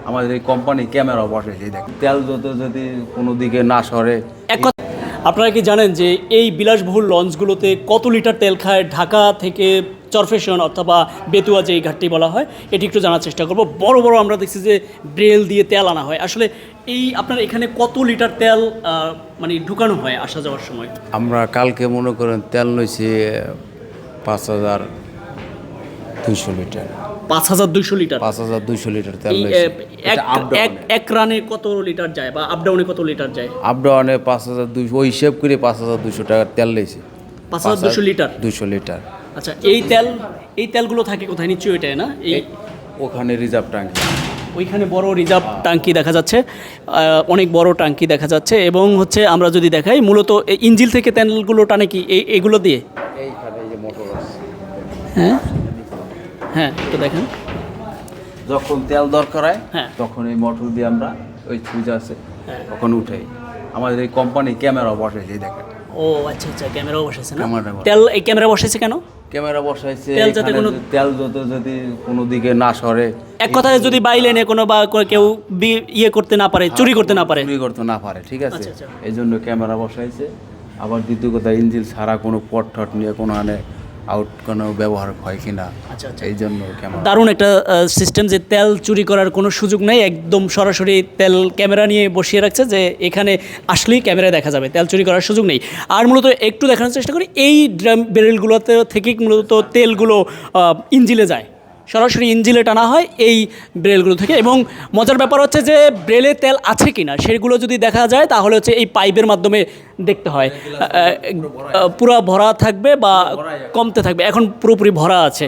আমাদের এই company camera বসেছে, দেখেন তেল যদি কোনো দিকে না সরে। আপনারা কি জানেন যে এই বিলাসবহুল লঞ্চগুলোতে কত লিটার তেল খায়? ঢাকা থেকে চরফেশন অথবা বেতুয়া যে এই ঘাটটি বলা হয়, এটি একটু জানার চেষ্টা করব। বড় বড় আমরা দেখছি যে ব্রেল দিয়ে তেল আনা হয়। আসলে এই আপনার এখানে কত লিটার তেল মানে ঢুকানো হয় আসা যাওয়ার সময়? আমরা কালকে মনে করেন তেল লইছি 5200 লিটার। 5200 লিটার? 5200 লিটার তেল লইছি। এক রানে কত লিটার যায় বা আপ ডাউনে কত লিটার যায়? আপ ডাউনে 5200, ওই হিসেব করে 5200 টাকার তেল লইছি। 5200 লিটার? 200 লিটার। আচ্ছা, এই তেলগুলো থাকে কোথায়? নিশ্চয়ই এটাই না? এই ওখানে রিজার্ভ ট্যাঙ্কি, ওইখানে বড় রিজার্ভ ট্যাঙ্কি দেখা যাচ্ছে, অনেক বড় ট্যাঙ্কি দেখা যাচ্ছে। এবং হচ্ছে আমরা যদি দেখাই, মূলত ইঞ্জিল থেকে তেলগুলো টানে কি এগুলো দিয়ে? এইখানে যে মোটর আছে, হ্যাঁ হ্যাঁ, একটু দেখেন। যখন তেল দরকার হয় হ্যাঁ, তখন এই মোটর দিয়ে আমরা ওই সুইচ আছে হ্যাঁ, তখন উঠাই। আমাদের এই কোম্পানি ক্যামেরা বসেছে, দেখেন। ও আচ্ছা আচ্ছা, ক্যামেরাও বসাইছে না? ক্যামেরা তেল এই ক্যামেরা বসাইছে কেন? ক্যামেরা বসাইছে তেল যাতে তেল যদি কোনো দিকে না সরে, এক কথায় যদি বাইলেনে কোনো বা কেউ ইয়ে করতে না পারে, চুরি করতে না পারে। চুরি করতে না পারে, ঠিক আছে। আচ্ছা, আচ্ছা। এই জন্য ক্যামেরা বসাইছে। আবার দ্বিতীয় কথা, ইঞ্জিন ছাড়া কোনো পট টট নিয়ে কোনো আউট কোনো ব্যবহার হয় কিনা, আচ্ছা আচ্ছা, এই জন্য ক্যামেরা। দারুণ একটা সিস্টেম যে তেল চুরি করার কোনো সুযোগ নেই, একদম সরাসরি তেল ক্যামেরা নিয়ে বসিয়ে রাখছে যে এখানে আসলেই ক্যামেরা দেখা যাবে, তেল চুরি করার সুযোগ নেই। আর মূলত একটু দেখানোর চেষ্টা করি, এই ড্রাম ব্যারেলগুলোতে থেকে মূলত তেলগুলো ইঞ্জিলে যায়, সরাসরি ইঞ্জিলে টানা হয় এই ব্রেলগুলো থেকে। এবং মজার ব্যাপার হচ্ছে যে ব্রেলে তেল আছে কিনা সেগুলো যদি দেখা যায় তাহলে হচ্ছে এই পাইপের মাধ্যমে দেখতে হয়, পুরো ভরা থাকবে বা কমতে থাকবে। এখন পুরোপুরি ভরা আছে।